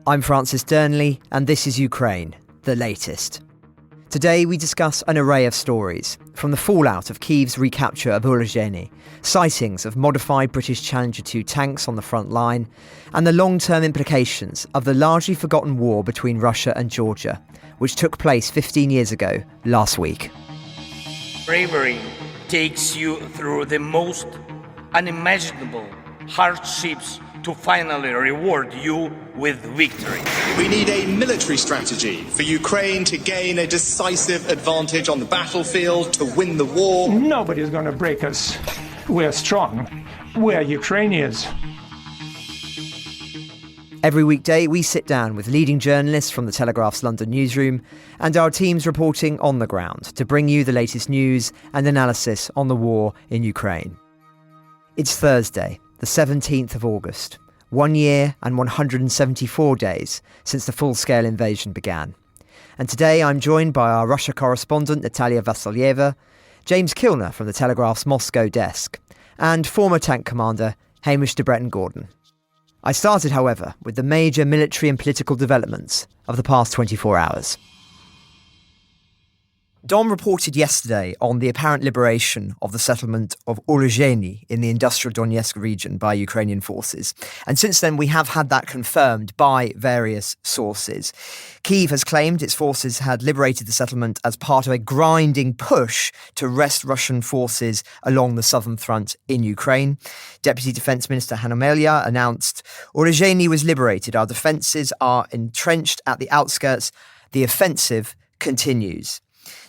I'm Francis Durnley, and this is Ukraine, the latest. Today we discuss an array of stories, from the fallout of Kyiv's recapture of Urozhaine, sightings of modified British Challenger 2 tanks on the front line, and the long-term implications of the largely forgotten war between Russia and Georgia, which took place 15 years ago last week. Bravery takes you through the most unimaginable hardships to finally reward you with victory. We need a military strategy for Ukraine to gain a decisive advantage on the battlefield, to win the war. Nobody's going to break us. We're strong. We're Ukrainians. Every weekday, we sit down with leading journalists from the Telegraph's London newsroom and our teams reporting on the ground to bring you the latest news and analysis on the war in Ukraine. It's Thursday, the 17th of August, 1 year and 174 days since the full-scale invasion began. And today I'm joined by our Russia correspondent Natalia Vasilyeva, James Kilner from the Telegraph's Moscow desk, and former tank commander Hamish de Bretton-Gordon. I started, however, with the major military and political developments of the past 24 hours. Dom reported yesterday on the apparent liberation of the settlement of Urozhaine in the industrial Donetsk region by Ukrainian forces. And since then, we have had that confirmed by various sources. Kyiv has claimed its forces had liberated the settlement as part of a grinding push to wrest Russian forces along the southern front in Ukraine. Deputy Defence Minister Hanno Melia announced, "Urozhaine was liberated. Our defences are entrenched at the outskirts. The offensive continues."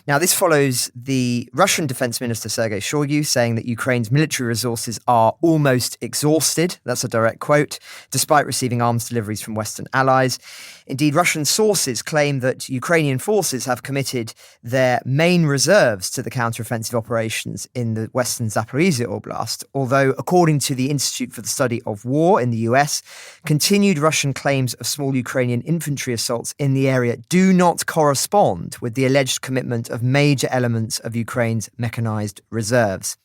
Now, this follows the Russian Defence Minister Serhii Plokhy saying that Ukraine's military resources are almost exhausted. That's a direct quote, despite receiving arms deliveries from Western allies. Indeed, Russian sources claim that Ukrainian forces have committed their main reserves to the counteroffensive operations in the western Zaporizhia Oblast, although, according to the Institute for the Study of War in the US, continued Russian claims of small Ukrainian infantry assaults in the area do not correspond with the alleged commitment of major elements of Ukraine's mechanized reserves.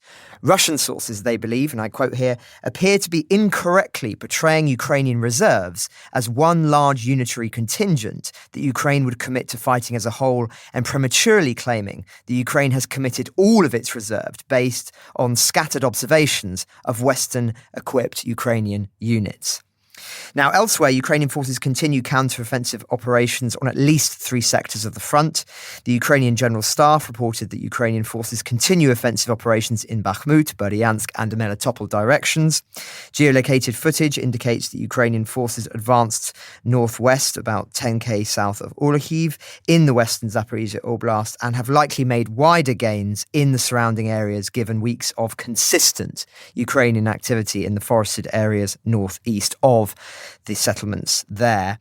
Russian sources, they believe, and I quote here, appear to be incorrectly portraying Ukrainian reserves as one large unitary contingent that Ukraine would commit to fighting as a whole, and prematurely claiming that Ukraine has committed all of its reserves based on scattered observations of Western-equipped Ukrainian units. Now, elsewhere, Ukrainian forces continue counter-offensive operations on at least 3 sectors of the front. The Ukrainian General Staff reported that Ukrainian forces continue offensive operations in Bakhmut, Berdyansk and Melitopol directions. Geolocated footage indicates that Ukrainian forces advanced northwest about 10k south of Orlokhiv in the western Zaporizhia Oblast and have likely made wider gains in the surrounding areas given weeks of consistent Ukrainian activity in the forested areas northeast of the settlements there.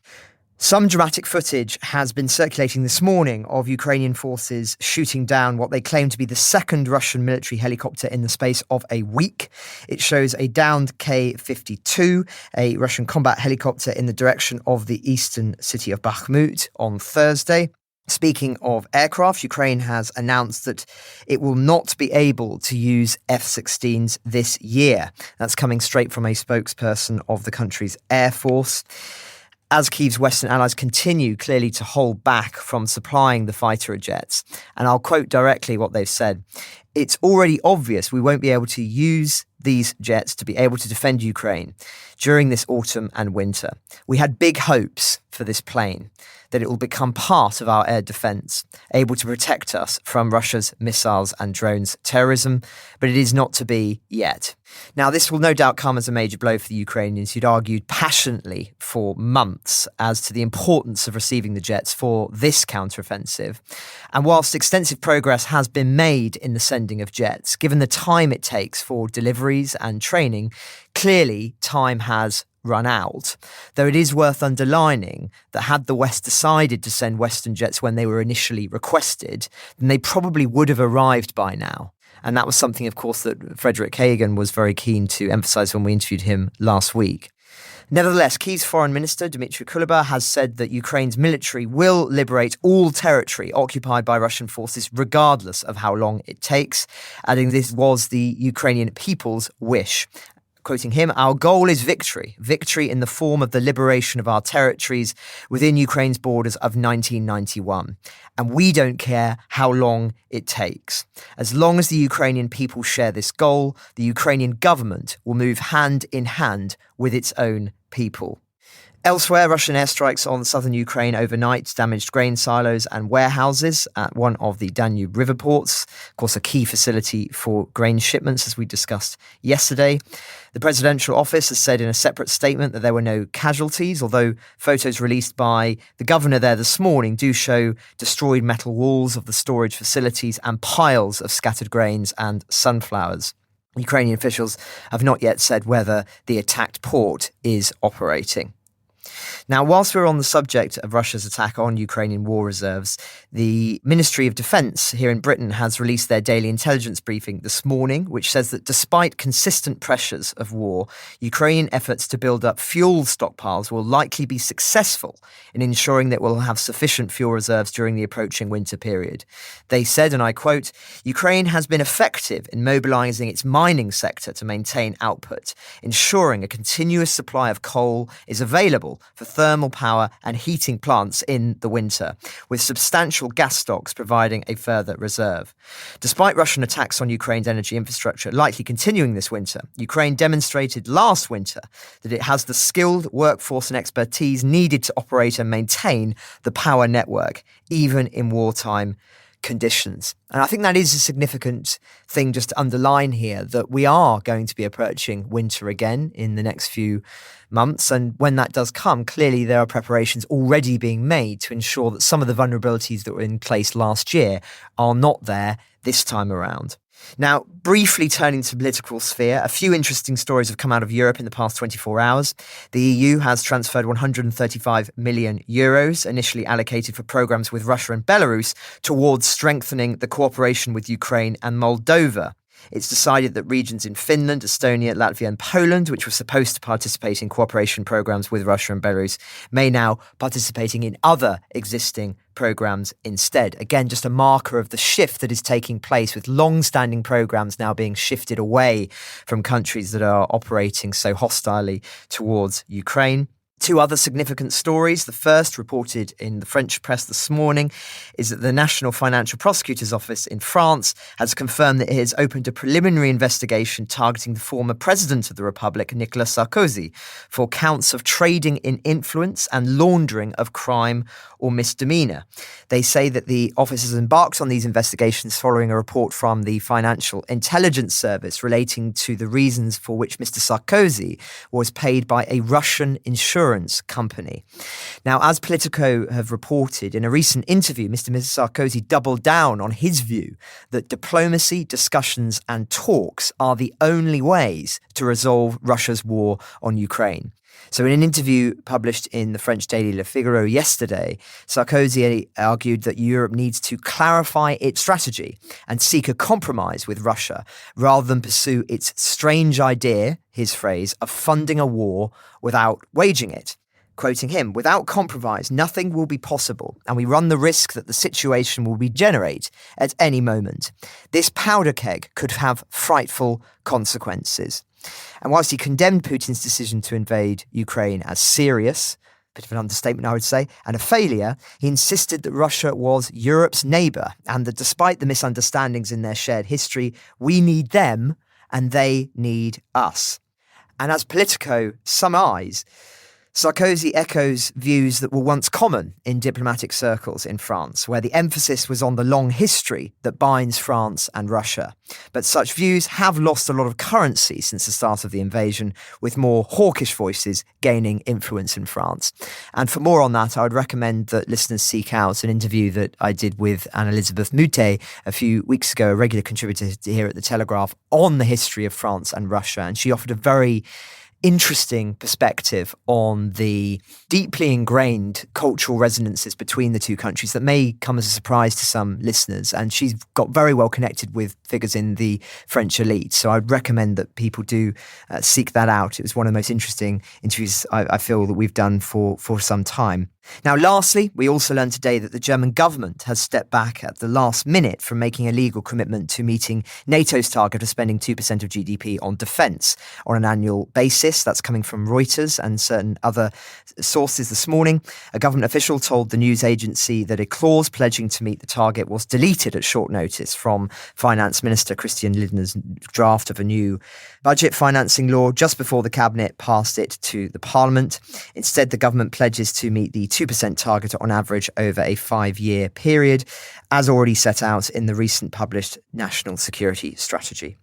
Some dramatic footage has been circulating this morning of Ukrainian forces shooting down what they claim to be the second Russian military helicopter in the space of a week. It shows a downed K-52, a Russian combat helicopter in the direction of the eastern city of Bakhmut on Thursday. Speaking of aircraft, Ukraine has announced that it will not be able to use F-16s this year. That's coming straight from a spokesperson of the country's Air Force. As Kyiv's Western allies continue clearly to hold back from supplying the fighter jets, and I'll quote directly what they've said, "It's already obvious we won't be able to use these jets to be able to defend Ukraine during this autumn and winter. We had big hopes for this plane, that it will become part of our air defence, able to protect us from Russia's missiles and drones terrorism, but it is not to be yet." Now, this will no doubt come as a major blow for the Ukrainians who'd argued passionately for months as to the importance of receiving the jets for this counteroffensive. And whilst extensive progress has been made in the sending of jets, given the time it takes for deliveries and training, clearly time has run out. Though it is worth underlining that had the West decided to send Western jets when they were initially requested, then they probably would have arrived by now. And that was something, of course, that Frederick Kagan was very keen to emphasise when we interviewed him last week. Nevertheless, Kyiv's foreign minister, Dmitry Kuleba, has said that Ukraine's military will liberate all territory occupied by Russian forces, regardless of how long it takes, adding this was the Ukrainian people's wish. Quoting him, "Our goal is victory in the form of the liberation of our territories within Ukraine's borders of 1991. And we don't care how long it takes. As long as the Ukrainian people share this goal, the Ukrainian government will move hand in hand with its own people." Elsewhere, Russian airstrikes on southern Ukraine overnight damaged grain silos and warehouses at one of the Danube river ports, of course a key facility for grain shipments, as we discussed yesterday. The presidential office has said in a separate statement that there were no casualties, although photos released by the governor there this morning do show destroyed metal walls of the storage facilities and piles of scattered grains and sunflowers. Ukrainian officials have not yet said whether the attacked port is operating. Now, whilst we're on the subject of Russia's attack on Ukrainian war reserves, the Ministry of Defence here in Britain has released their daily intelligence briefing this morning, which says that despite consistent pressures of war, Ukrainian efforts to build up fuel stockpiles will likely be successful in ensuring that we'll have sufficient fuel reserves during the approaching winter period. They said, and I quote, "Ukraine has been effective in mobilising its mining sector to maintain output, ensuring a continuous supply of coal is available for thermal power and heating plants in the winter, with substantial gas stocks providing a further reserve." Despite Russian attacks on Ukraine's energy infrastructure likely continuing this winter, Ukraine demonstrated last winter that it has the skilled workforce and expertise needed to operate and maintain the power network, even in wartime conditions. And I think that is a significant thing just to underline here, that we are going to be approaching winter again in the next few months. And when that does come, clearly there are preparations already being made to ensure that some of the vulnerabilities that were in place last year are not there this time around. Now, briefly turning to the political sphere, a few interesting stories have come out of Europe in the past 24 hours. The EU has transferred 135 million euros, initially allocated for programmes with Russia and Belarus, towards strengthening the cooperation with Ukraine and Moldova. It's decided that regions in Finland, Estonia, Latvia and Poland, which were supposed to participate in cooperation programmes with Russia and Belarus, may now participating in other existing programmes instead. Again, just a marker of the shift that is taking place, with long-standing programmes now being shifted away from countries that are operating so hostilely towards Ukraine. Two other significant stories. The first, reported in the French press this morning, is that the National Financial Prosecutor's Office in France has confirmed that it has opened a preliminary investigation targeting the former president of the Republic, Nicolas Sarkozy, for counts of trading in influence and laundering of crime or misdemeanor. They say that the office has embarked on these investigations following a report from the Financial Intelligence Service relating to the reasons for which Mr. Sarkozy was paid by a Russian insurance company. Now, as Politico have reported, in a recent interview, Mr. Sarkozy doubled down on his view that diplomacy, discussions and talks are the only ways to resolve Russia's war on Ukraine. So in an interview published in the French daily Le Figaro yesterday, Sarkozy argued that Europe needs to clarify its strategy and seek a compromise with Russia rather than pursue its strange idea, his phrase, of funding a war without waging it. Quoting him, "Without compromise, nothing will be possible, and we run the risk that the situation will regenerate at any moment. This powder keg could have frightful consequences." And whilst he condemned Putin's decision to invade Ukraine as serious, bit of an understatement I would say, and a failure, he insisted that Russia was Europe's neighbour and that despite the misunderstandings in their shared history, we need them and they need us. And as Politico surmise, Sarkozy echoes views that were once common in diplomatic circles in France, where the emphasis was on the long history that binds France and Russia. But such views have lost a lot of currency since the start of the invasion, with more hawkish voices gaining influence in France. And for more on that, I would recommend that listeners seek out an interview that I did with Anne-Elisabeth Moutet a few weeks ago, a regular contributor here at The Telegraph, on the history of France and Russia. And she offered a very interesting perspective on the deeply ingrained cultural resonances between the two countries that may come as a surprise to some listeners. And she's got very well connected with figures in the French elite. So I'd recommend that people do seek that out. It was one of the most interesting interviews I feel that we've done for some time. Now, lastly, we also learned today that the German government has stepped back at the last minute from making a legal commitment to meeting NATO's target of spending 2% of GDP on defence on an annual basis. That's coming from Reuters and certain other sources this morning. A government official told the news agency that a clause pledging to meet the target was deleted at short notice from Finance Minister Christian Lindner's draft of a new budget financing law just before the cabinet passed it to the parliament. Instead, the government pledges to meet the 2% target on average over a 5-year period, as already set out in the recent published National Security Strategy.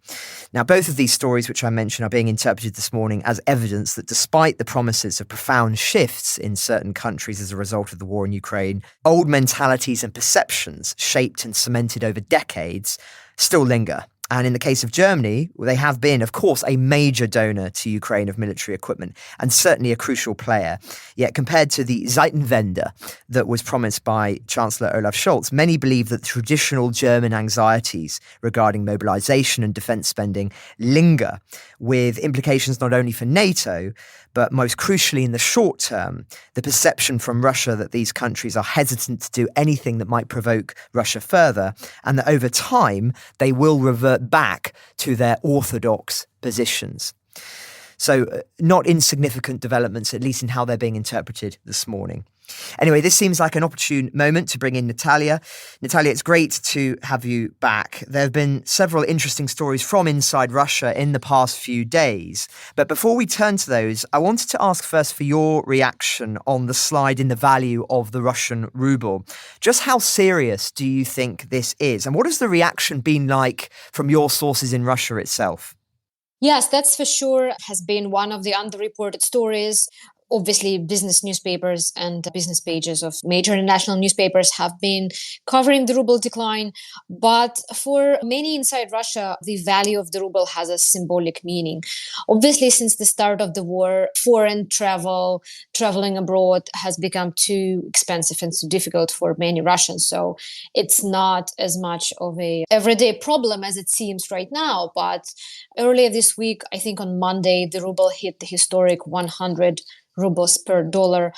Now, both of these stories, which I mentioned, are being interpreted this morning as evidence that despite the promises of profound shifts in certain countries as a result of the war in Ukraine, old mentalities and perceptions shaped and cemented over decades still linger. And in the case of Germany, they have been, of course, a major donor to Ukraine of military equipment and certainly a crucial player. Yet compared to the Zeitenwende that was promised by Chancellor Olaf Scholz, many believe that traditional German anxieties regarding mobilization and defense spending linger, with implications not only for NATO, but most crucially in the short term, the perception from Russia that these countries are hesitant to do anything that might provoke Russia further, and that over time they will revert back to their orthodox positions. So not insignificant developments, at least in how they're being interpreted this morning. Anyway, this seems like an opportune moment to bring in Natalia. Natalia, it's great to have you back. There have been several interesting stories from inside Russia in the past few days. But before we turn to those, I wanted to ask first for your reaction on the slide in the value of the Russian ruble. Just how serious do you think this is? And what has the reaction been like from your sources in Russia itself? Yes, that's for sure has been one of the underreported stories. Obviously, business newspapers and business pages of major international newspapers have been covering the ruble decline. But for many inside Russia, the value of the ruble has a symbolic meaning. Obviously, since the start of the war, foreign traveling abroad has become too expensive and too difficult for many Russians. So it's not as much of a everyday problem as it seems right now. But earlier this week, I think on Monday, the ruble hit the historic 100 rubles per dollar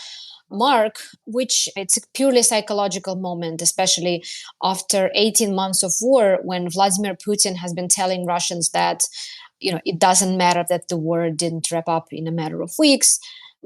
mark, which it's a purely psychological moment, especially after 18 months of war, when Vladimir Putin has been telling Russians that, it doesn't matter that the war didn't wrap up in a matter of weeks.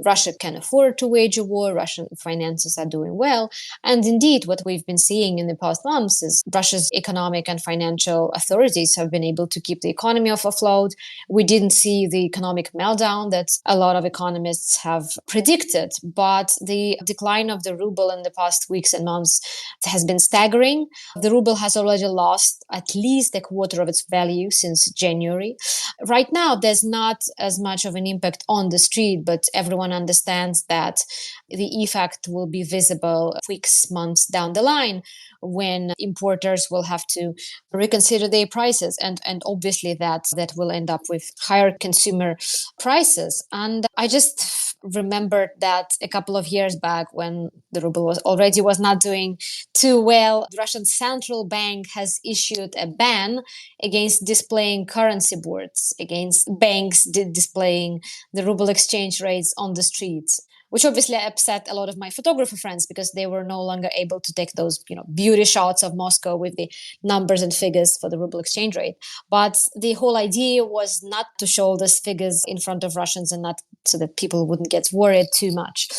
Russia can afford to wage a war. Russian finances are doing well. And indeed, what we've been seeing in the past months is Russia's economic and financial authorities have been able to keep the economy afloat. We didn't see the economic meltdown that a lot of economists have predicted, but the decline of the ruble in the past weeks and months has been staggering. The ruble has already lost at least a quarter of its value since January. Right now, there's not as much of an impact on the street, but everyone understands that the effect will be visible weeks, months down the line when importers will have to reconsider their prices. And obviously that will end up with higher consumer prices. And I just remembered that a couple of years back when the ruble was not doing too well, the Russian central bank has issued a ban against displaying currency boards, against banks displaying the ruble exchange rates on the streets, which obviously upset a lot of my photographer friends because they were no longer able to take those, beauty shots of Moscow with the numbers and figures for the ruble exchange rate. But the whole idea was not to show those figures in front of Russians and not so that people wouldn't get worried too much.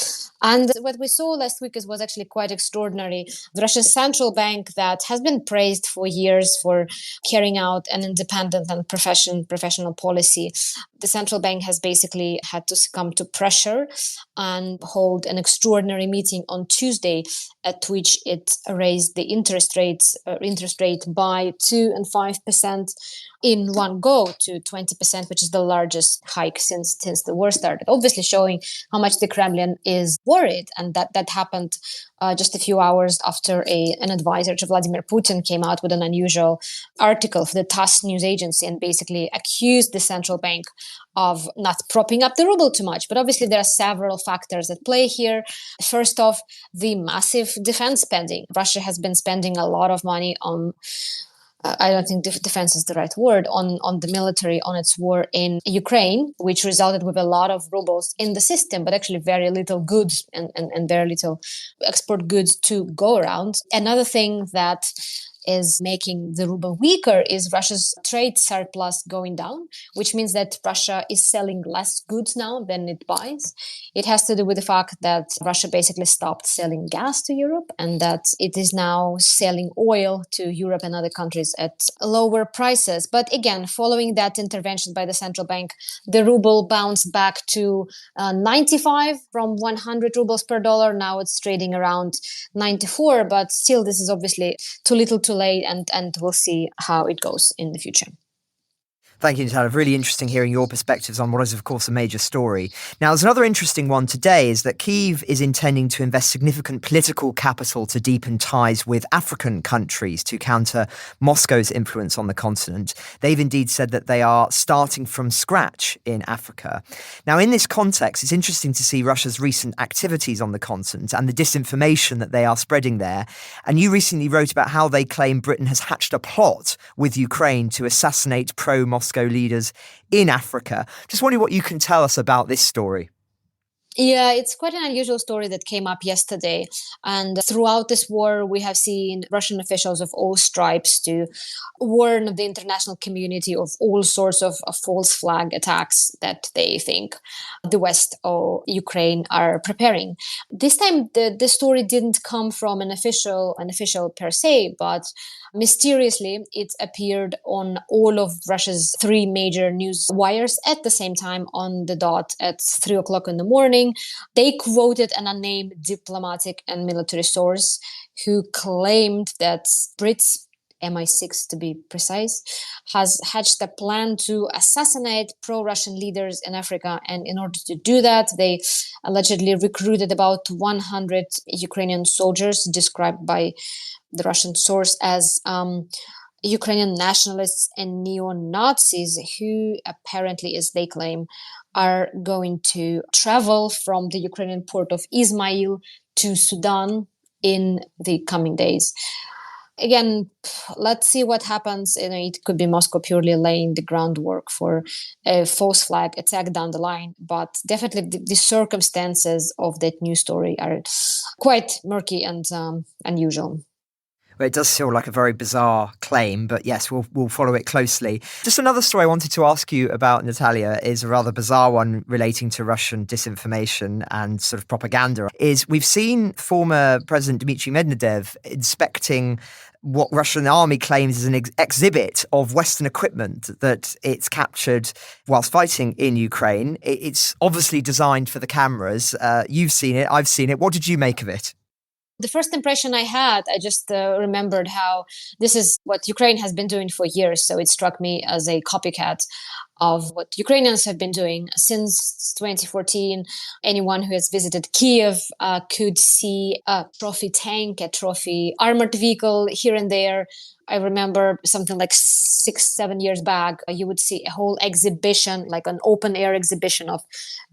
And what we saw last week was actually quite extraordinary. The Russian central bank that has been praised for years for carrying out an independent and professional policy. The central bank has basically had to succumb to pressure and hold an extraordinary meeting on Tuesday at which it raised the interest rate by 2% and 5% in one go to 20%, which is the largest hike since the war started. Obviously showing how much the Kremlin is worried, and that happened just a few hours after an advisor to Vladimir Putin came out with an unusual article for the TASS news agency and basically accused the central bank of not propping up the ruble too much. But obviously there are several factors at play here. First off, the massive defense spending. Russia has been spending a lot of money on I don't think defense is the right word, on the military, on its war in Ukraine, which resulted with a lot of rubles in the system, but actually very little goods and very little export goods to go around. Another thing that is making the ruble weaker is Russia's trade surplus going down, which means that Russia is selling less goods now than it buys. It has to do with the fact that Russia basically stopped selling gas to Europe and that it is now selling oil to Europe and other countries at lower prices. But again, following that intervention by the central bank, the ruble bounced back to 95 from 100 rubles per dollar. Now it's trading around 94, but still this is obviously too little too late, and we'll see how it goes in the future. Thank you, Natalia. Really interesting hearing your perspectives on what is, of course, a major story. Now, there's another interesting one today is that Kyiv is intending to invest significant political capital to deepen ties with African countries to counter Moscow's influence on the continent. They've indeed said that they are starting from scratch in Africa. Now, in this context, it's interesting to see Russia's recent activities on the continent and the disinformation that they are spreading there. And you recently wrote about how they claim Britain has hatched a plot with Ukraine to assassinate pro-Moscow leaders in Africa. Just wondering what you can tell us about this story. Yeah, it's quite an unusual story that came up yesterday. And throughout this war, we have seen Russian officials of all stripes to warn the international community of all sorts of false flag attacks that they think the West or Ukraine are preparing. This time, the story didn't come from an official per se, but mysteriously, it appeared on all of Russia's three major news wires at the same time on the dot at 3 o'clock in the morning. They quoted an unnamed diplomatic and military source who claimed that Brits, MI6 to be precise, has hatched a plan to assassinate pro-Russian leaders in Africa. And in order to do that, they allegedly recruited about 100 Ukrainian soldiers, described by the Russian source as Ukrainian nationalists and neo-Nazis, who apparently, as they claim, are going to travel from the Ukrainian port of Ismail to Sudan in the coming days. Again, let's see what happens. It could be Moscow purely laying the groundwork for a false flag attack down the line, but definitely the circumstances of that news story are quite murky and unusual. Well, it does feel like a very bizarre claim, but yes, we'll follow it closely. Just another story I wanted to ask you about, Natalia, is a rather bizarre one relating to Russian disinformation and sort of propaganda. Is we've seen former President Dmitry Medvedev inspecting what Russian army claims is an exhibit of Western equipment that it's captured whilst fighting in Ukraine. It's obviously designed for the cameras. You've seen it. I've seen it. What did you make of it? The first impression I had, I just remembered how this is what Ukraine has been doing for years. So it struck me as a copycat of what Ukrainians have been doing since 2014. Anyone who has visited Kyiv could see a trophy tank, a trophy armored vehicle here and there. I remember something like 6-7 years back, you would see a whole exhibition, like an open air exhibition of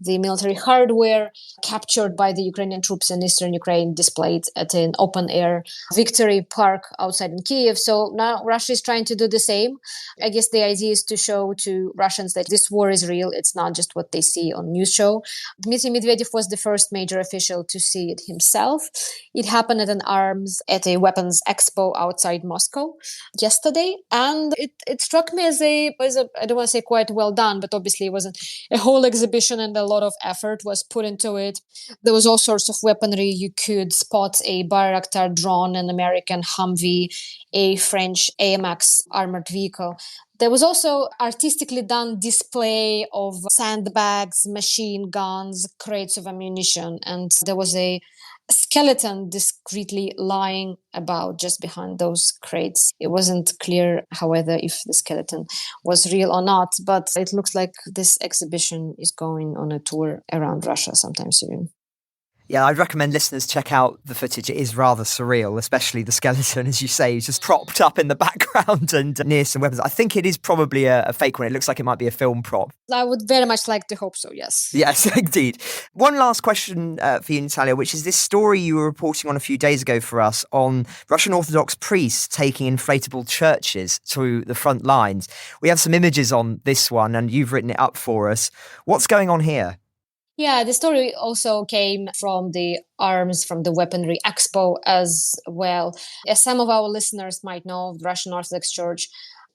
the military hardware captured by the Ukrainian troops in eastern Ukraine, displayed at an open air victory park outside in Kyiv. So now Russia is trying to do the same. I guess the idea is to show to Russians that this war is real. It's not just what they see on news show. Dmitry Medvedev was the first major official to see it himself. It happened at a weapons expo outside Moscow yesterday, and it struck me as a I don't want to say quite well done, but obviously it wasn't a whole exhibition and a lot of effort was put into it. There was all sorts of weaponry. You could spot a Bayraktar drone, an American Humvee, a French AMX armored vehicle. There was also artistically done display of sandbags, machine guns, crates of ammunition, and there was a skeleton discreetly lying about just behind those crates. It wasn't clear, however, if the skeleton was real or not, but it looks like this exhibition is going on a tour around Russia sometime soon. Yeah, I'd recommend listeners check out the footage. It is rather surreal, especially the skeleton, as you say, is just propped up in the background and near some weapons. I think it is probably a fake one. It looks like it might be a film prop. I would very much like to hope so, yes. Yes, indeed. One last question for you, Natalia, which is this story you were reporting on a few days ago for us on Russian Orthodox priests taking inflatable churches to the front lines. We have some images on this one, and you've written it up for us. What's going on here? Yeah, the story also came from the Arms from the Weaponry Expo as well. As some of our listeners might know, the Russian Orthodox Church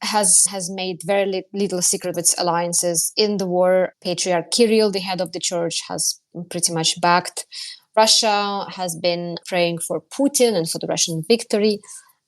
has made very little secret of its alliances in the war. Patriarch Kirill, the head of the church, has pretty much backed Russia, has been praying for Putin and for the Russian victory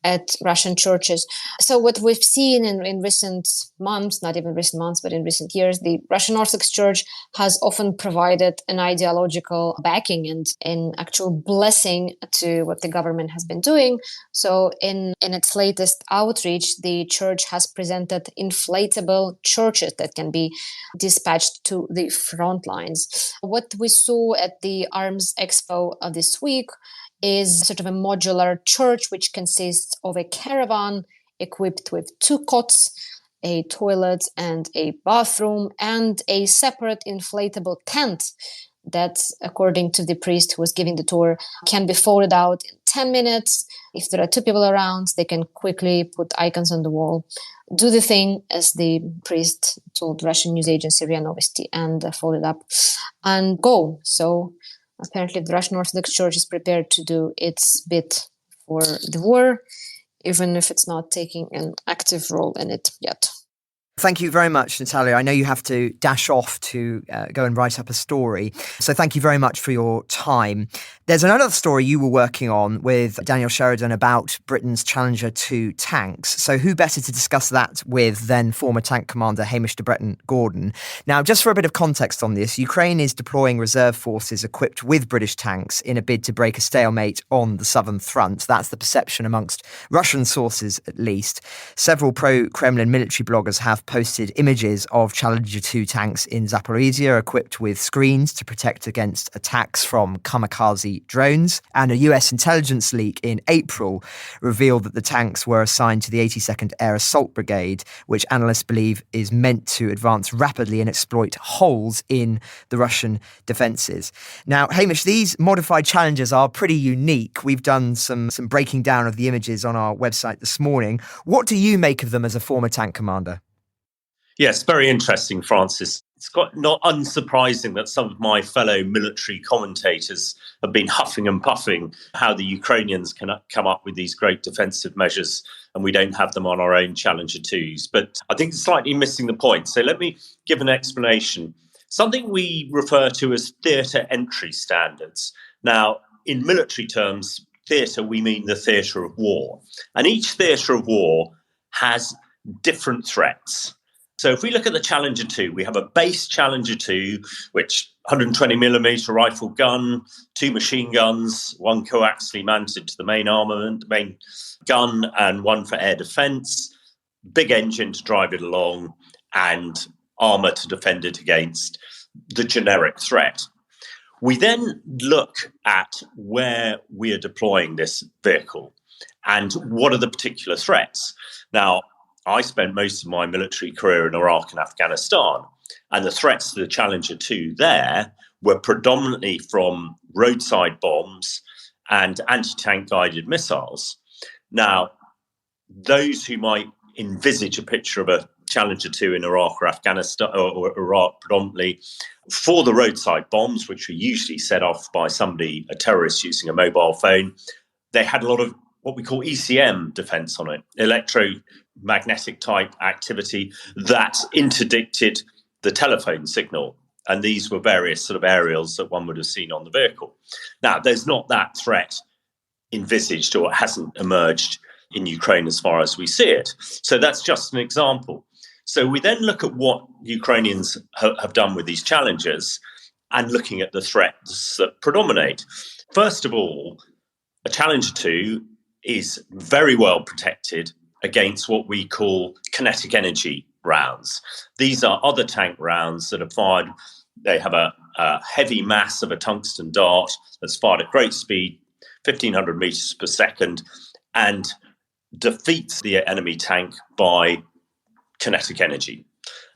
at Russian churches. So what we've seen in recent months, not even recent months, but in recent years, the Russian Orthodox Church has often provided an ideological backing and an actual blessing to what the government has been doing. So in its latest outreach, the church has presented inflatable churches that can be dispatched to the front lines. What we saw at the Arms Expo this week is sort of a modular church which consists of a caravan equipped with 2 cots, a toilet and a bathroom, and a separate inflatable tent that, according to the priest who was giving the tour, can be folded out in 10 minutes. If there are 2 people around, they can quickly put icons on the wall, do the thing, as the priest told Russian news agency RIA Novosti, and fold it up and go. So apparently, the Russian Orthodox Church is prepared to do its bit for the war, even if it's not taking an active role in it yet. Thank you very much, Natalia. I know you have to dash off to go and write up a story. So thank you very much for your time. There's another story you were working on with Daniel Sheridan about Britain's Challenger 2 tanks. So who better to discuss that with than former tank commander Hamish de Bretton-Gordon? Now, just for a bit of context on this, Ukraine is deploying reserve forces equipped with British tanks in a bid to break a stalemate on the southern front. That's the perception amongst Russian sources, at least. Several pro-Kremlin military bloggers have posted images of Challenger 2 tanks in Zaporizhia equipped with screens to protect against attacks from kamikaze drones. And a US intelligence leak in April revealed that the tanks were assigned to the 82nd Air Assault Brigade, which analysts believe is meant to advance rapidly and exploit holes in the Russian defences. Now, Hamish, these modified Challengers are pretty unique. We've done some breaking down of the images on our website this morning. What do you make of them as a former tank commander? Yes, very interesting, Francis. It's not unsurprising that some of my fellow military commentators have been huffing and puffing how the Ukrainians can come up with these great defensive measures and we don't have them on our own Challenger 2s. But I think it's slightly missing the point. So let me give an explanation. Something we refer to as theatre entry standards. Now, in military terms, theatre, we mean the theatre of war. And each theatre of war has different threats. So if we look at the Challenger 2, we have a base Challenger 2, which 120mm rifle gun, 2 machine guns, 1 coaxially mounted to the main armament, the main gun, and 1 for air defence, big engine to drive it along, and armour to defend it against the generic threat. We then look at where we are deploying this vehicle and what are the particular threats. Now, I spent most of my military career in Iraq and Afghanistan, and the threats to the Challenger 2 there were predominantly from roadside bombs and anti-tank guided missiles. Now, those who might envisage a picture of a Challenger 2 in Iraq or Afghanistan, or Iraq predominantly, for the roadside bombs, which were usually set off by somebody, a terrorist using a mobile phone, they had a lot of what we call ECM defense on it, electromagnetic type activity that interdicted the telephone signal. And these were various sort of aerials that one would have seen on the vehicle. Now, there's not that threat envisaged, or it hasn't emerged in Ukraine as far as we see it. So that's just an example. So we then look at what Ukrainians have done with these Challengers and looking at the threats that predominate. First of all, a Challenger 2 is very well protected against what we call kinetic energy rounds. These are other tank rounds that are fired They have a heavy mass of a tungsten dart that's fired at great speed, 1,500 meters per second, and defeats the enemy tank by kinetic energy.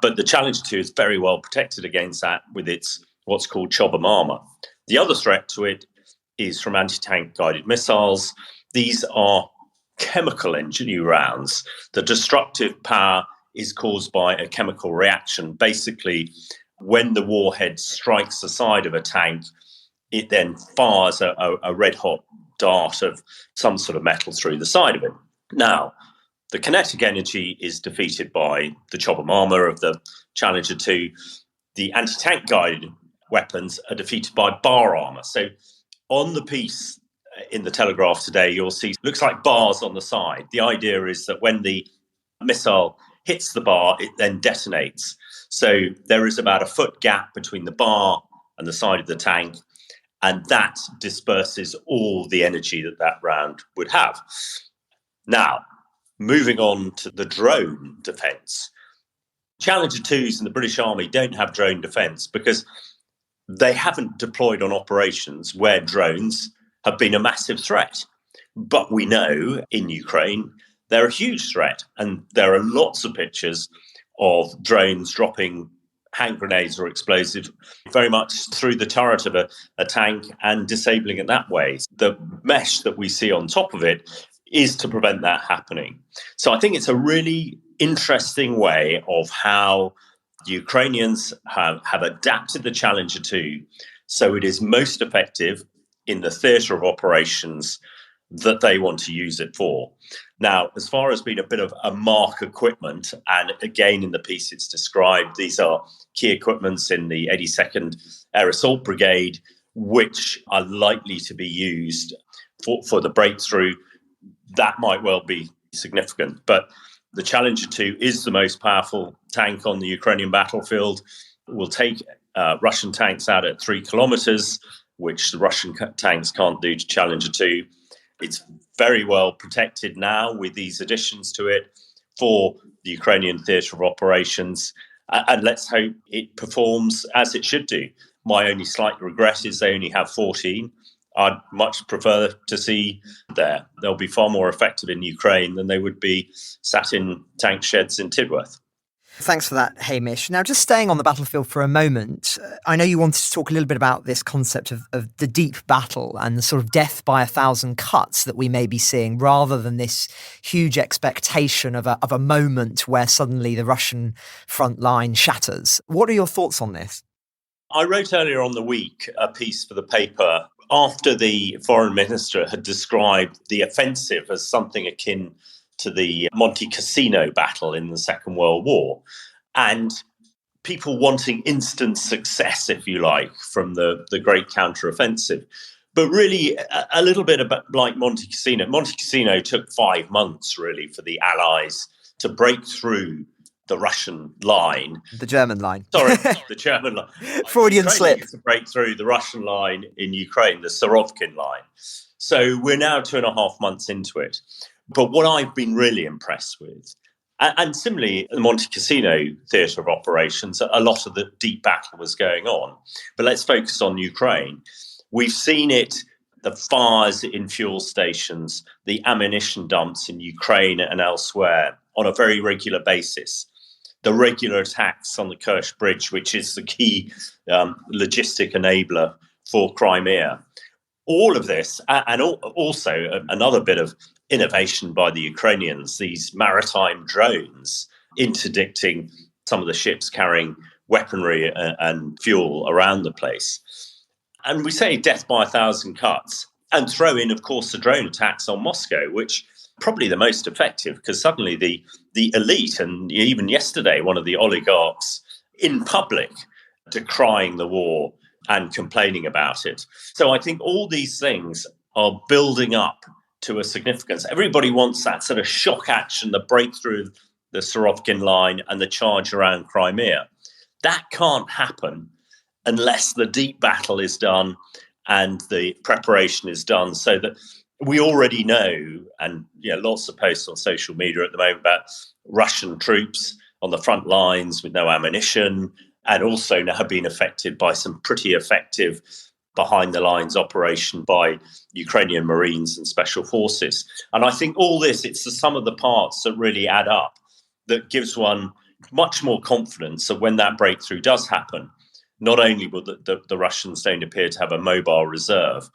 But the Challenger 2 is very well protected against that with its what's called Chobham armor. The other threat to it is from anti-tank guided missiles. These are chemical engineer rounds. The destructive power is caused by a chemical reaction. Basically, when the warhead strikes the side of a tank, it then fires a red-hot dart of some sort of metal through the side of it. Now, the kinetic energy is defeated by the Chobham armor of the Challenger 2. The anti-tank guided weapons are defeated by bar armor. So on the piece in the Telegraph today, you'll see, looks like bars on the side. The idea is that when the missile hits the bar, it then detonates. So there is about a foot gap between the bar and the side of the tank, and that disperses all the energy that round would have. Now, moving on to the drone defence. Challenger 2s in the British Army don't have drone defence because they haven't deployed on operations where drones have been a massive threat. But we know in Ukraine they're a huge threat, and there are lots of pictures of drones dropping hand grenades or explosives very much through the turret of a tank and disabling it that way. The mesh that we see on top of it is to prevent that happening. So I think it's a really interesting way of how the Ukrainians have adapted the Challenger 2 so it is most effective in the theatre of operations that they want to use it for. Now, as far as being a bit of a mark equipment, and again in the piece it's described, these are key equipments in the 82nd Air Assault Brigade, which are likely to be used for the breakthrough. That might well be significant. But the Challenger 2 is the most powerful tank on the Ukrainian battlefield. It will take Russian tanks out at 3 kilometers, which the Russian tanks can't do to Challenger 2. It's very well protected now with these additions to it for the Ukrainian theatre of operations. And let's hope it performs as it should do. My only slight regret is they only have 14. I'd much prefer to see there. They'll be far more effective in Ukraine than they would be sat in tank sheds in Tidworth. Thanks for that, Hamish. Now, just staying on the battlefield for a moment, I know you wanted to talk a little bit about this concept of the deep battle and the sort of death by 1,000 cuts that we may be seeing, rather than this huge expectation of a moment where suddenly the Russian front line shatters. What are your thoughts on this? I wrote earlier on the week a piece for the paper after the foreign minister had described the offensive as something akin to the Monte Cassino battle in the Second World War, and people wanting instant success, if you like, from the great counter-offensive. But really, a little bit about, like Monte Cassino. Monte Cassino took 5 months, really, for the Allies to break through the Russian line. The German line. Sorry, the German line. Freudian slip. To break through the Russian line in Ukraine, the Surovkin line. So we're now 2.5 months into it. But what I've been really impressed with, and similarly, the Monte Cassino theatre of operations, a lot of the deep battle was going on. But let's focus on Ukraine. We've seen it, the fires in fuel stations, the ammunition dumps in Ukraine and elsewhere on a very regular basis. The regular attacks on the Kerch Bridge, which is the key logistic enabler for Crimea. All of this, and also another bit of innovation by the Ukrainians, these maritime drones interdicting some of the ships carrying weaponry and fuel around the place. And we say death by 1,000 cuts, and throw in, of course, the drone attacks on Moscow, which probably the most effective, because suddenly the elite, and even yesterday, one of the oligarchs in public decrying the war and complaining about it. So I think all these things are building up to a significance. Everybody wants that sort of shock action, the breakthrough of the Surovkin line and the charge around Crimea. That can't happen unless the deep battle is done and the preparation is done, so that we already know, and lots of posts on social media at the moment about Russian troops on the front lines with no ammunition, and also now been affected by some pretty effective behind-the-lines operation by Ukrainian Marines and Special Forces. And I think all this, it's the sum of the parts that really add up, that gives one much more confidence that when that breakthrough does happen, not only will the Russians don't appear to have a mobile reserve,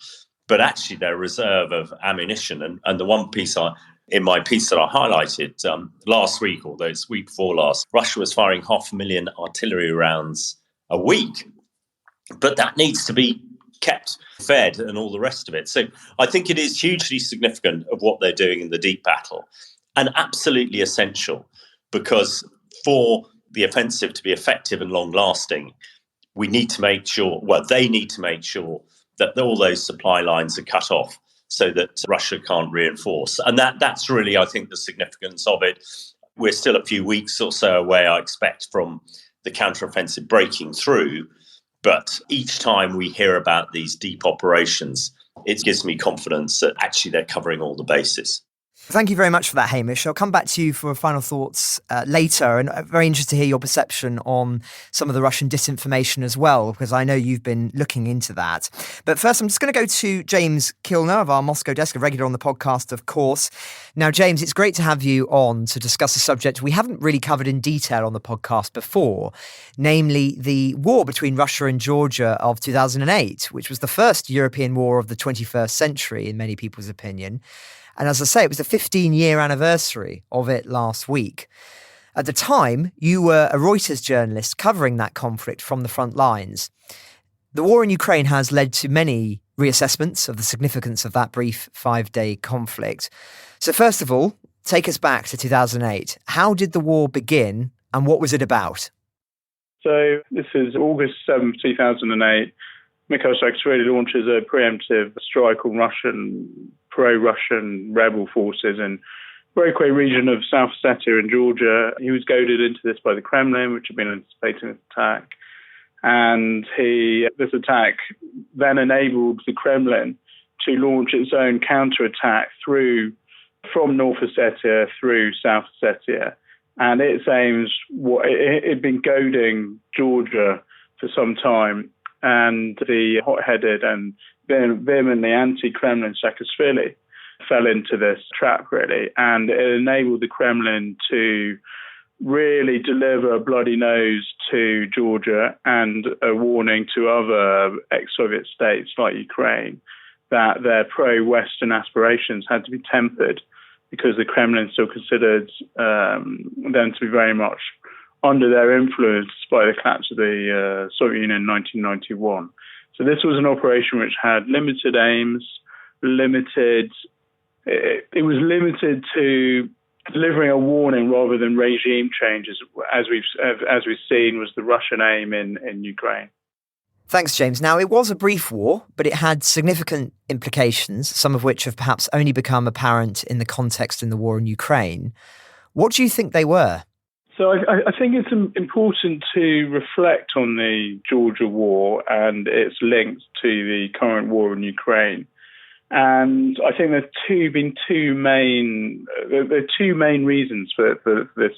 but actually their reserve of ammunition. And the one piece in my piece that I highlighted last week, or the week before last, Russia was firing 500,000 artillery rounds a week. But that needs to be kept fed and all the rest of it. So I think it is hugely significant of what they're doing in the deep battle, and absolutely essential, because for the offensive to be effective and long-lasting, we need to make sure, they need to make sure that all those supply lines are cut off so that Russia can't reinforce. And that's really, I think, the significance of it. We're still a few weeks or so away, I expect, from the counteroffensive breaking through. But each time we hear about these deep operations, it gives me confidence that actually they're covering all the bases. Thank you very much for that, Hamish. I'll come back to you for final thoughts later, and I'm very interested to hear your perception on some of the Russian disinformation as well, because I know you've been looking into that. But first, I'm just going to go to James Kilner of our Moscow desk, a regular on the podcast, of course. Now, James, it's great to have you on to discuss a subject we haven't really covered in detail on the podcast before, namely the war between Russia and Georgia of 2008, which was the first European war of the 21st century, in many people's opinion. And as I say, it was the 15-year anniversary of it last week. At the time, you were a Reuters journalist covering that conflict from the front lines. The war in Ukraine has led to many reassessments of the significance of that brief 5-day conflict. So first of all, take us back to 2008. How did the war begin and what was it about? So this is August 7th, 2008. Mikhail Saakashvili launches a preemptive strike on pro-Russian rebel forces in breakaway region of South Ossetia in Georgia. He was goaded into this by the Kremlin, which had been anticipating this attack. And this attack then enabled the Kremlin to launch its own counterattack from North Ossetia through South Ossetia. And its aims, it had been goading Georgia for some time, and the hot-headed and vehemently anti-Kremlin Saakashvili fell into this trap, really, and it enabled the Kremlin to really deliver a bloody nose to Georgia and a warning to other ex-Soviet states like Ukraine that their pro-Western aspirations had to be tempered, because the Kremlin still considered them to be very much under their influence by the collapse of the Soviet Union in 1991. So this was an operation which had limited aims, it was limited to delivering a warning rather than regime changes, as we've seen was the Russian aim in Ukraine. Thanks, James. Now, it was a brief war, but it had significant implications, some of which have perhaps only become apparent in the context in the war in Ukraine. What do you think they were? So I think it's important to reflect on the Georgia war and its links to the current war in Ukraine. And I think there are two main reasons for this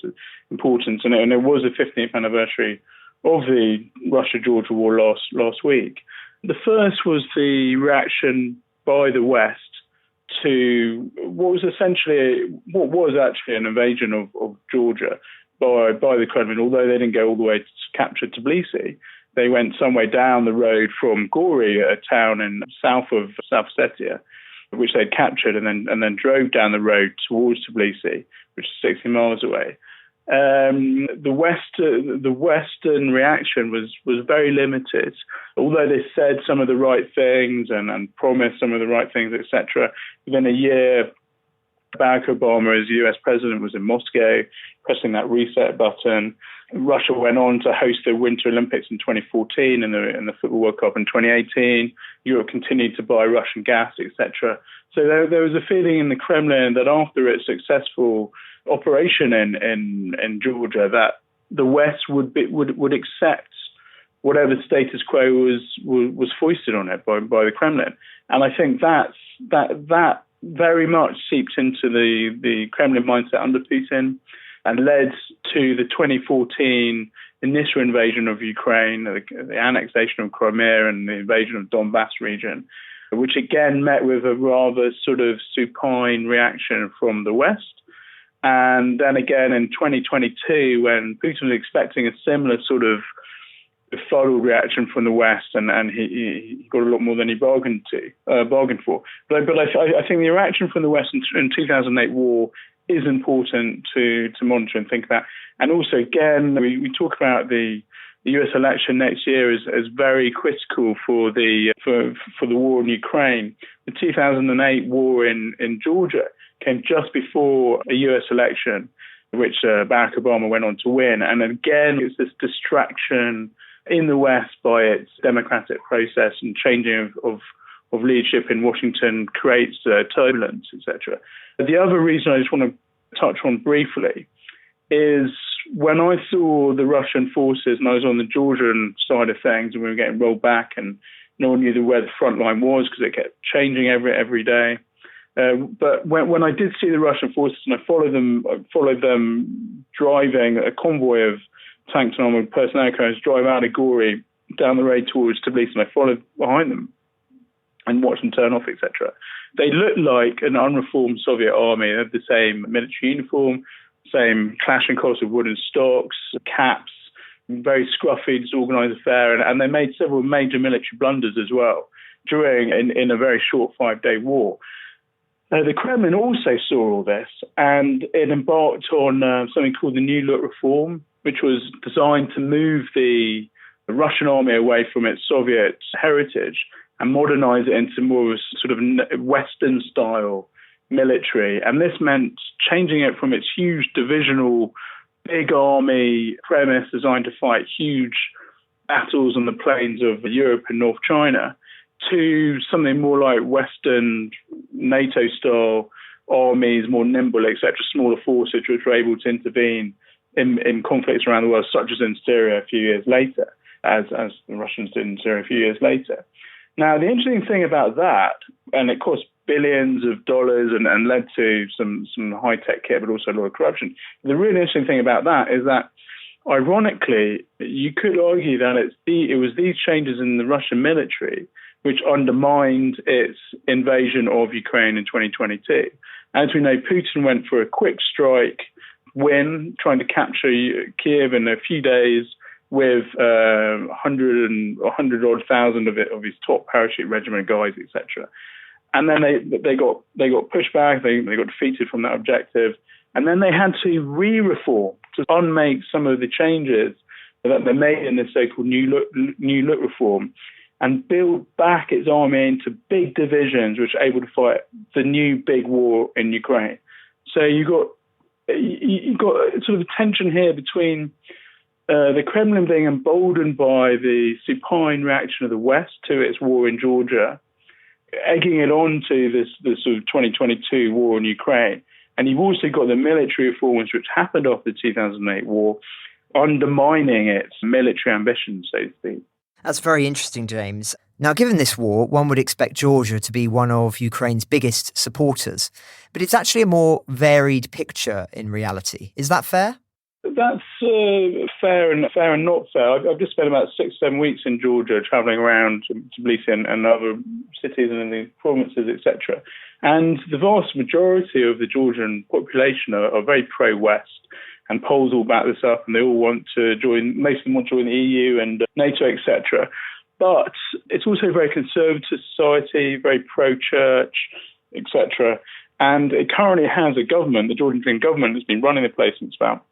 importance. And it was the 15th anniversary of the Russia-Georgia war last week. The first was the reaction by the West to what was actually an invasion of Georgia by the Kremlin. Although they didn't go all the way to capture Tbilisi, they went some way down the road from Gori, a town in south of South Ossetia, which they'd captured, and then drove down the road towards Tbilisi, which is 60 miles away. The Western reaction was very limited. Although they said some of the right things and promised some of the right things, etc., within a year, Barack Obama, as US president, was in Moscow, pressing that reset button. Russia went on to host the Winter Olympics in 2014 and the Football World Cup in 2018. Europe continued to buy Russian gas, etc. So there was a feeling in the Kremlin that after its successful operation in Georgia, that the West would accept whatever status quo was foisted on it by the Kremlin. And I think that very much seeped into the Kremlin mindset under Putin and led to the 2014 initial invasion of Ukraine, the annexation of Crimea and the invasion of Donbass region, which again met with a rather sort of supine reaction from the West. And then again in 2022, when Putin was expecting a similar sort of befuddled reaction from the West, and he got a lot more than he bargained for. But I think the reaction from the West in 2008 war is important to monitor and think about. And also, again, we talk about the US election next year as very critical for the war in Ukraine. The 2008 war in Georgia came just before a US election, which Barack Obama went on to win. And again, it's this distraction in the West by its democratic process and changing of leadership in Washington creates turbulence, etc. The other reason I just want to touch on briefly is when I saw the Russian forces, and I was on the Georgian side of things, and we were getting rolled back, and no one knew where the front line was because it kept changing every day. But when I did see the Russian forces, and I followed them driving a convoy of tanks and armored personnel carriers drive out of Gori down the road towards Tbilisi, and I followed behind them and watched them turn off, etc. They looked like an unreformed Soviet army. They had the same military uniform, same clashing costs of wooden stocks, caps, very scruffy, disorganized affair, and they made several major military blunders as well during in a very short 5-day war. The Kremlin also saw all this, and it embarked on something called the New Look Reform, which was designed to move the Russian army away from its Soviet heritage and modernize it into more of a sort of Western-style military. And this meant changing it from its huge divisional, big army premise designed to fight huge battles on the plains of Europe and North China to something more like Western NATO-style armies, more nimble, etc., smaller forces which were able to intervene in conflicts around the world, such as in Syria a few years later, as the Russians did in Syria a few years later. Now, the interesting thing about that, and it cost billions of dollars and led to some high-tech kit, but also a lot of corruption. The really interesting thing about that is that, ironically, you could argue that it was these changes in the Russian military which undermined its invasion of Ukraine in 2022. As we know, Putin went for a quick strike win, trying to capture Kyiv in a few days with 100-odd thousand of his top parachute regiment guys, etc. And then they got pushed back, they got defeated from that objective, and then they had to re-reform to unmake some of the changes that they made in this so-called New Look reform, and build back its army into big divisions which are able to fight the new big war in Ukraine. So you got sort of a tension here between the Kremlin being emboldened by the supine reaction of the West to its war in Georgia, egging it on to this sort of 2022 war in Ukraine. And you've also got the military reforms which happened after the 2008 war, undermining its military ambitions, so to speak. That's very interesting, James. Now, given this war, one would expect Georgia to be one of Ukraine's biggest supporters, but it's actually a more varied picture in reality. Is that fair? That's fair and not fair. I've just spent about 6-7 weeks in Georgia, travelling around Tbilisi and other cities and in the provinces, etc. And the vast majority of the Georgian population are very pro-West. And polls all back this up, and they all want to join. Most of them want to join the EU and NATO, etc. But it's also a very conservative society, very pro-church, etc. And it currently has a government, the Georgian government, that's been running the place since about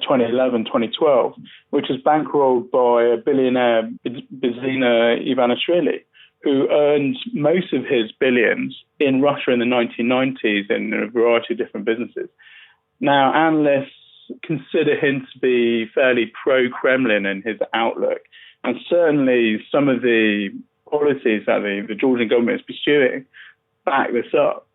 2011, 2012, which is bankrolled by a billionaire, Bidzina Ivanishvili, who earned most of his billions in Russia in the 1990s in a variety of different businesses. Now, analysts consider him to be fairly pro-Kremlin in his outlook. And certainly some of the policies that the Georgian government is pursuing back this up.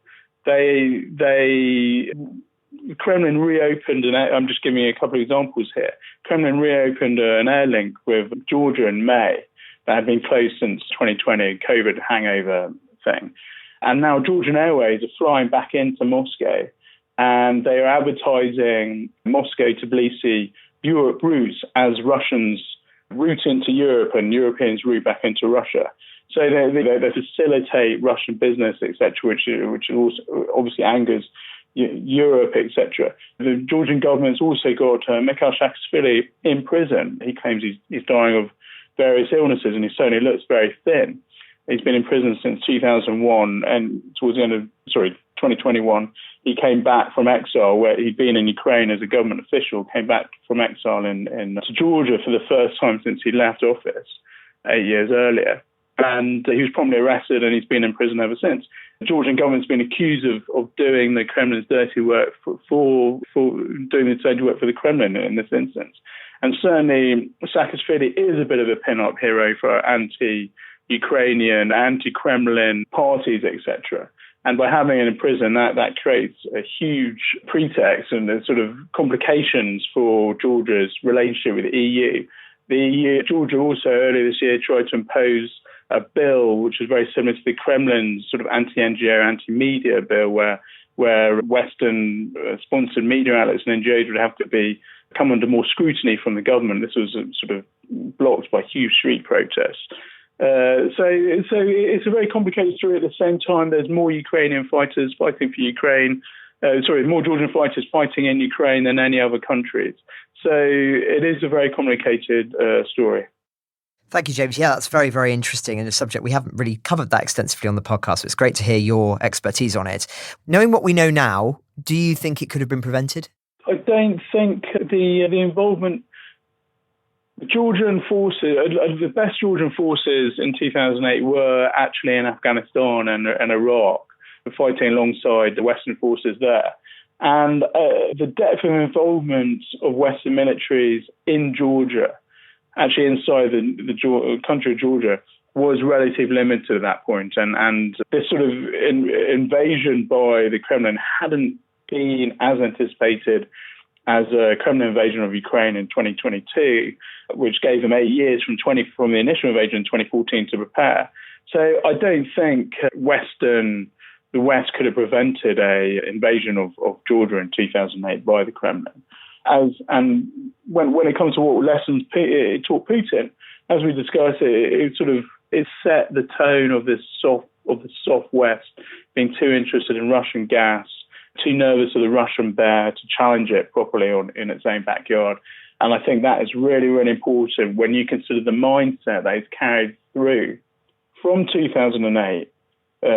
Kremlin reopened, and I'm just giving you a couple of examples here. Kremlin reopened an air link with Georgia in May that had been closed since 2020, COVID hangover thing. And now Georgian Airways are flying back into Moscow, and they are advertising Moscow-Tbilisi Europe routes as Russians route into Europe and Europeans route back into Russia. So they facilitate Russian business, etc., which also obviously angers Europe, etc. The Georgian government's also got Mikhail Saakashvili in prison. He claims he's dying of various illnesses, and he certainly looks very thin. He's been in prison since 2001, and towards the end of 2021, he came back from exile, where he'd been in Ukraine as a government official. Came back from exile to Georgia for the first time since he left office 8 years earlier. And he was promptly arrested, and he's been in prison ever since. The Georgian government's been accused of doing the Kremlin's dirty work for doing the dirty work for the Kremlin in this instance. And certainly, Saakashvili is a bit of a pin-up hero for anti-Ukrainian, anti-Kremlin parties, etc. And by having him in prison, that creates a huge pretext and sort of complications for Georgia's relationship with the EU. Georgia also earlier this year tried to impose a bill which was very similar to the Kremlin's sort of anti-NGO, anti-media bill, where Western sponsored media outlets and NGOs would have to come under more scrutiny from the government. This was sort of blocked by huge street protests. So it's a very complicated story. At the same time, there's more Ukrainian fighters fighting for Ukraine. More Georgian fighters fighting in Ukraine than any other countries. So it is a very complicated story. Thank you, James. Yeah, that's very, very interesting and a subject we haven't really covered that extensively on the podcast. So it's great to hear your expertise on it. Knowing what we know now, do you think it could have been prevented? I don't think the involvement. The Georgian forces, the best Georgian forces in 2008 were actually in Afghanistan and Iraq, fighting alongside the Western forces there. And the depth of involvement of Western militaries in Georgia, actually inside the country of Georgia, was relatively limited at that point. And this sort of invasion by the Kremlin hadn't been as anticipated as a Kremlin invasion of Ukraine in 2022, which gave them 8 years from the initial invasion in 2014 to prepare. So I don't think the West could have prevented a invasion of Georgia in 2008 by the Kremlin. And when it comes to what lessons it taught Putin, as we discussed, it set the tone of the soft West being too interested in Russian gas, too nervous of the Russian bear to challenge it properly in its own backyard. And I think that is really, really important when you consider the mindset that is carried through from 2008,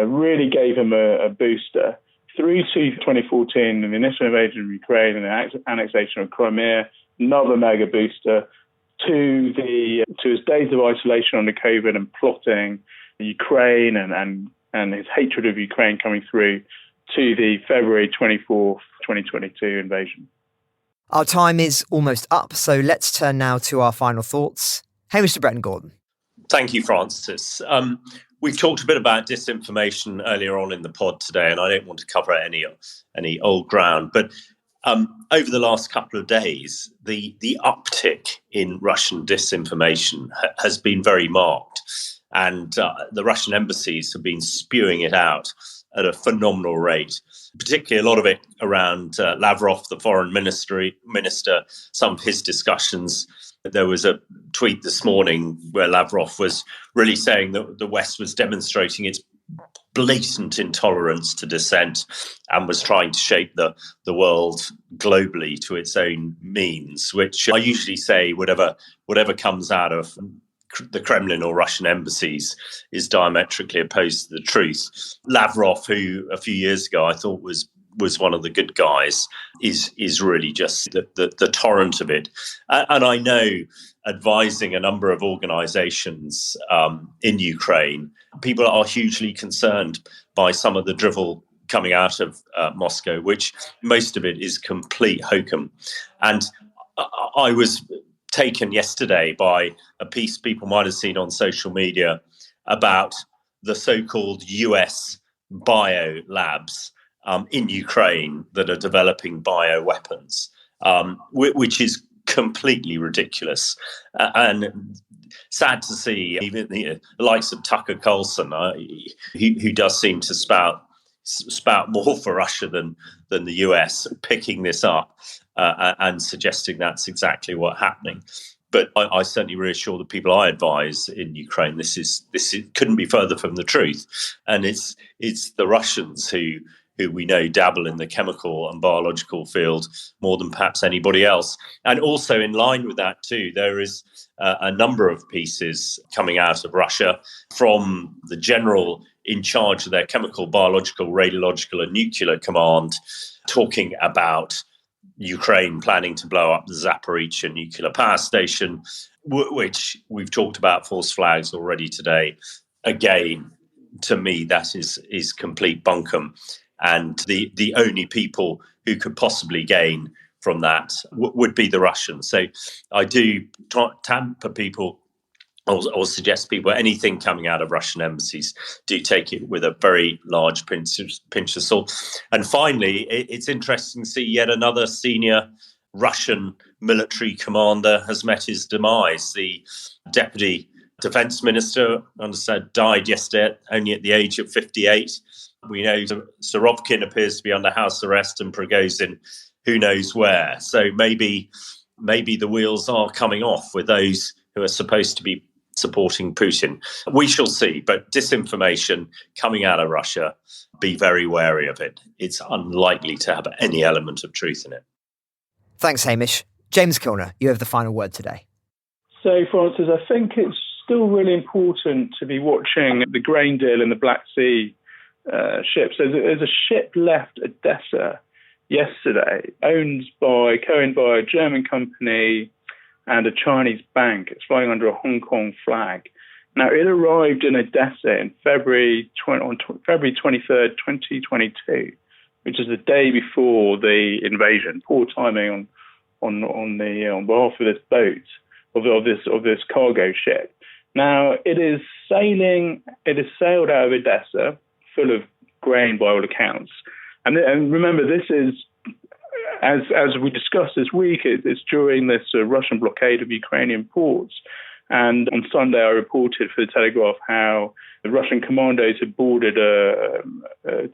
really gave him a booster through to 2014 and the initial invasion of Ukraine and the annexation of Crimea, another mega booster to his days of isolation under COVID and plotting Ukraine and his hatred of Ukraine coming through to the February 24th, 2022 invasion. Our time is almost up, so let's turn now to our final thoughts. Hey, Mr. Bretton Gordon. Thank you, Francis. We've talked a bit about disinformation earlier on in the pod today, and I don't want to cover any old ground. But over the last couple of days, the uptick in Russian disinformation has been very marked, and the Russian embassies have been spewing it out at a phenomenal rate, particularly a lot of it around Lavrov, the foreign minister, some of his discussions. There was a tweet this morning where Lavrov was really saying that the West was demonstrating its blatant intolerance to dissent and was trying to shape the world globally to its own means, which I usually say whatever comes out of the Kremlin or Russian embassies is diametrically opposed to the truth. Lavrov, who a few years ago I thought was one of the good guys, is really just the torrent of it. And I know, advising a number of organizations in Ukraine, people are hugely concerned by some of the drivel coming out of Moscow, which most of it is complete hokum. And I was taken yesterday by a piece people might have seen on social media about the so-called US bio labs in Ukraine that are developing bioweapons, which is completely ridiculous. And sad to see even the likes of Tucker Carlson, who does seem to spout spout more for Russia than the US picking this up and suggesting that's exactly what's happening. But I certainly reassure the people I advise in Ukraine this couldn't be further from the truth, and it's the Russians who we know dabble in the chemical and biological field more than perhaps anybody else. And also in line with that too, there is a number of pieces coming out of Russia from the general in charge of their chemical, biological, radiological and nuclear command, talking about Ukraine planning to blow up the Zaporizhzhia nuclear power station, which we've talked about false flags already today. Again, to me, that is complete bunkum. And the only people who could possibly gain from that would be the Russians. So I do tamper people or suggest people anything coming out of Russian embassies do take it with a very large pinch of salt. And finally, it's interesting to see yet another senior Russian military commander has met his demise. The deputy defense minister, I understand, died yesterday, only at the age of 58. We know Sorokin appears to be under house arrest and Prigozhin, who knows where. So maybe the wheels are coming off with those who are supposed to be supporting Putin. We shall see. But disinformation coming out of Russia, be very wary of it. It's unlikely to have any element of truth in it. Thanks, Hamish. James Kilner, you have the final word today. So, Francis, I think it's still really important to be watching the grain deal in the Black Sea ships. There's a ship left Odessa yesterday, owned by a German company and a Chinese bank. It's flying under a Hong Kong flag. Now, it arrived in Odessa in February 23rd, 2022, which is the day before the invasion. Poor timing on behalf of this boat, of this cargo ship. Now, it is sailed out of Odessa, full of grain by all accounts. And remember, this is, as we discussed this week, it's during this Russian blockade of Ukrainian ports. And on Sunday, I reported for the Telegraph how the Russian commandos had boarded a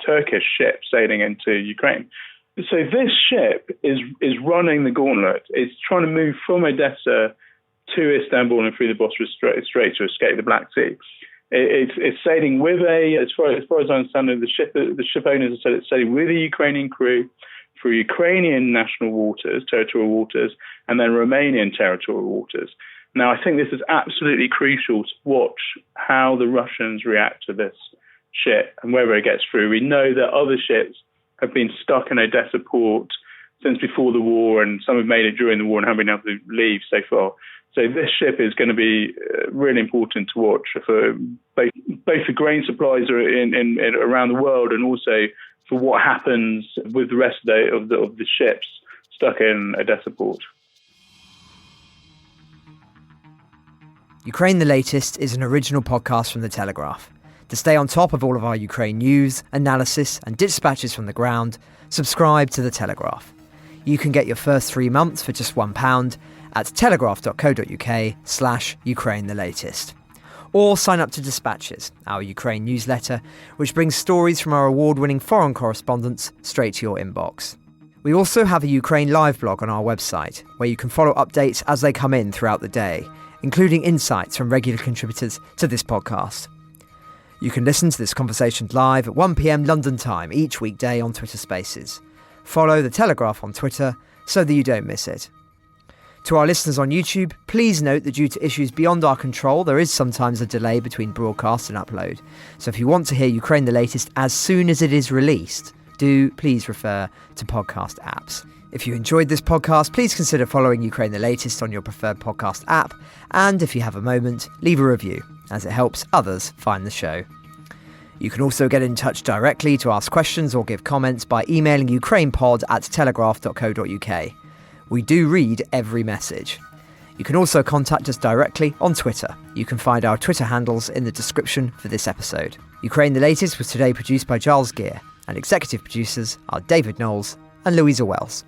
Turkish ship sailing into Ukraine. So this ship is running the gauntlet. It's trying to move from Odessa to Istanbul and through the Bosphorus Strait to escape the Black Sea. It's sailing with as far as I understand it, the ship owners have said it's sailing with a Ukrainian crew through Ukrainian national waters, territorial waters, and then Romanian territorial waters. Now, I think this is absolutely crucial to watch how the Russians react to this ship and whether it gets through. We know that other ships have been stuck in Odessa port since before the war, and some have made it during the war and haven't been able to leave so far. So this ship is going to be really important to watch for both the grain supplies in around the world and also for what happens with the rest of the ships stuck in Odessa port. Ukraine the Latest is an original podcast from The Telegraph. To stay on top of all of our Ukraine news, analysis and dispatches from the ground, subscribe to The Telegraph. You can get your first 3 months for just £1 at telegraph.co.uk/Ukraine the Latest. Or sign up to Dispatches, our Ukraine newsletter, which brings stories from our award-winning foreign correspondents straight to your inbox. We also have a Ukraine live blog on our website, where you can follow updates as they come in throughout the day, including insights from regular contributors to this podcast. You can listen to this conversation live at 1 p.m. London time each weekday on Twitter Spaces. Follow The Telegraph on Twitter so that you don't miss it. To our listeners on YouTube, please note that due to issues beyond our control, there is sometimes a delay between broadcast and upload. So if you want to hear Ukraine the Latest as soon as it is released, do please refer to podcast apps. If you enjoyed this podcast, please consider following Ukraine the Latest on your preferred podcast app. And if you have a moment, leave a review, as it helps others find the show. You can also get in touch directly to ask questions or give comments by emailing ukrainepod@telegraph.co.uk. We do read every message. You can also contact us directly on Twitter. You can find our Twitter handles in the description for this episode. Ukraine the Latest was today produced by Giles Gear, and executive producers are David Knowles and Louisa Wells.